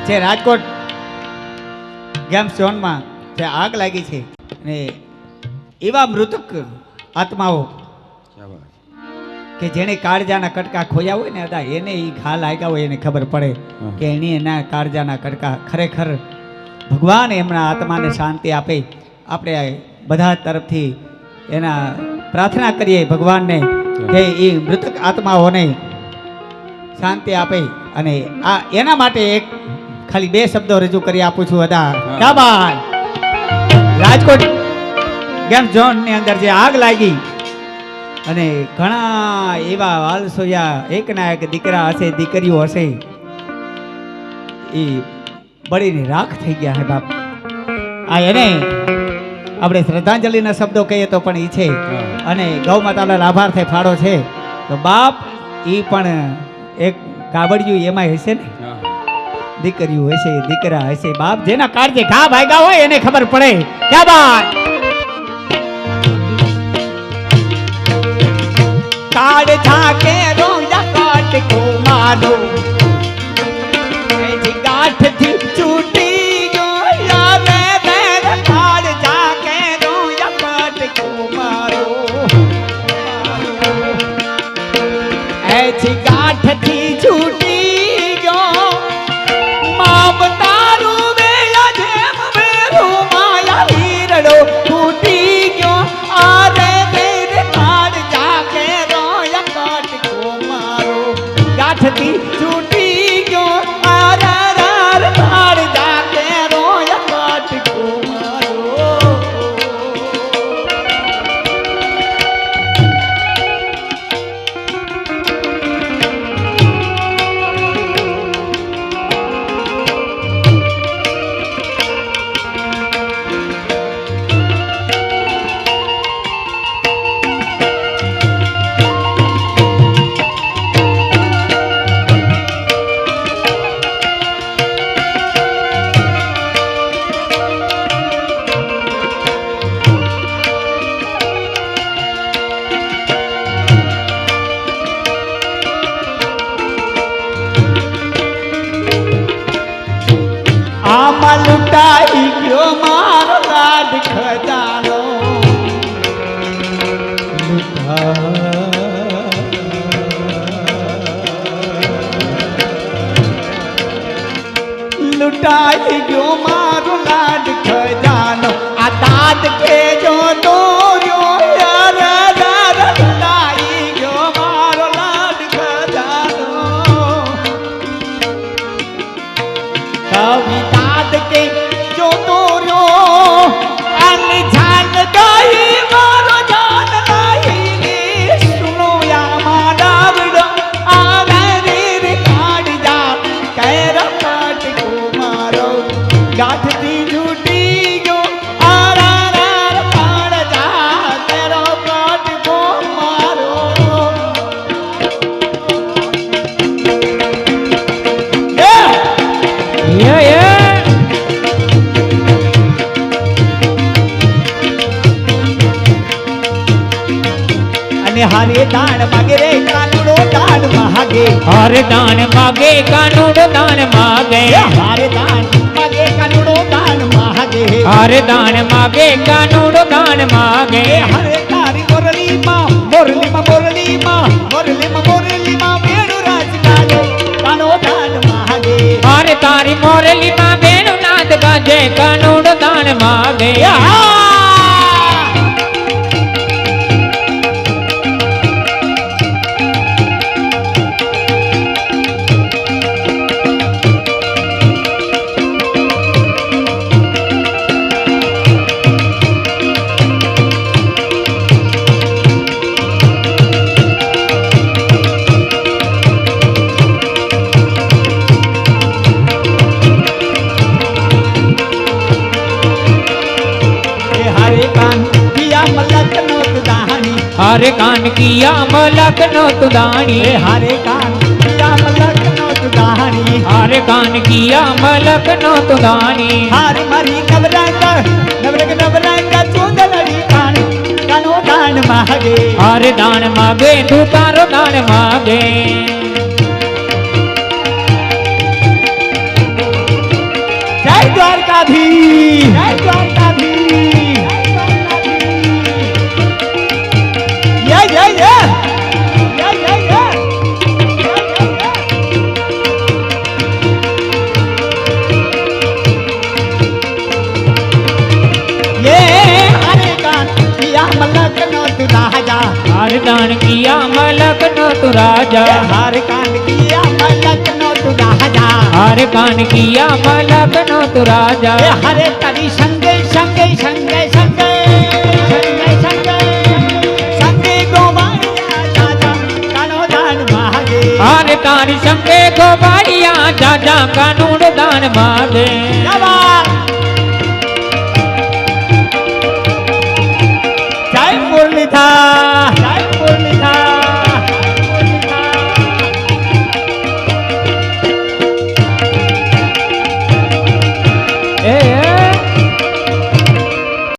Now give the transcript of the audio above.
જે રાજકોટ ગેમ ઝોનમાં જે આગ લાગી છે અને એવા મૃતક આત્માઓ કે જેને કાળજાના કટકા ખોયા હોય ને હતા એને એ ઘા લાગ્યા હોય એને ખબર પડે કે એની એના કાળજાના કટકા ખરેખર ભગવાન એમના આત્માને શાંતિ આપે. આપણે બધા તરફથી એના પ્રાર્થના કરીએ ભગવાનને કે એ મૃતક આત્માઓને શાંતિ આપે. અને આ એના માટે એક ખાલી 2 શબ્દો રજૂ કરી આપું છું. બધા કાબાલ રાજકોટ ગેમ ઝોન ની અંદર જે આગ લાગી અને ઘણા એવા વાલસોયા એકના એક દીકરા હશે દીકરીઓ હશે એ બળીને રાખ થઈ ગયા હે બાપ. આ એને આપણે શ્રદ્ધાંજલિના શબ્દો કહીએ તો પણ એ છે અને ગૌ માતાના લાભાર્થે ફાળો છે તો બાપ એ પણ એક ગાબડિયું એમાં હશે ને દીકરીઓ હશે દીકરા હશે બાપ જેના કાળજે ઘા ભાગ્યા હોય એને ખબર પડે. ક્યાં બાત કાળ ઝાકે રોયા કાટ કો મારો એજી ગાંઠ થી છૂટી ગયો યારે મેર કાળ ઝાકે રોયા કાટ કો મારો એજી ગાંઠ થી છૂટી ગયો માપ તારું વેલા જેમ મેરો માયા હીરડો તૂટી ગયો આરે મેર કાળ ઝાકે રોયા કાટ કો મારો ગાંઠ થી છૂટી ગયો આરે રાર કાળ ઝાકે રોયા કાટ કો મારો. આમાં લૂંટાઈ ગયો મારો લાડ ખજાનો લૂંટાઈ ગયો મારો લાડ ખજાનો આ દાદ કે જો દોર્યો યાર યાર લૂંટાઈ ગયો મારો લાડ ખજાનો કવિ દાદ કે જો દોર્યો અન જાન દઈ મારો જાન નહીં સુનો યા મારા વડો આ રે કાઢ જા કેર કાટ કો મારો ગાંઠ થી છૂટી ગયો આરા રાર કાઢ જા તેરો કાટ કો મારો. અને હારે દાણ માગે રે કાનુડો દાણ માગે હરે દાન માગે કાનુડો દાન માગે હારે દાણ માગે કાનુડો દાણ માગે હરે દાન માગે કાનુડો દાન માગે હરે તારી મોરલીમાં વેણુ રાજ ગાજો કાનો દાણ માગે હરે તારી મોરલી માં બેનું નાદ ગાજે કાનુડો દાન માગે हरे कान किया मलक नो तुदानी हरे कान किया मलक नो तुदानी हरे कान किया मलक नो तुदानी हारे मरी नवरंग चुंदड़ी कान कानो दान मागे हरे दान मागे तू तारो दान मागे દ્વારકાધીશ જય દ્વારકાધીશ જય જય જય જય જય જય ये हरे कान किया मलक नो तू राजा हरदान किया मलक नो तु राजा हर कान किया मलक नो तू राजा हर कान किया मलक नो तु राजा ये हरे तरी संगे संगे संगे संगे संगे संगे संगे गोवाड़िया राजा कानो दान मागे हर तारी संगे गोबाड़िया जाजा कानून दान मागे जय मुरलीधा जय मुरलीधा ए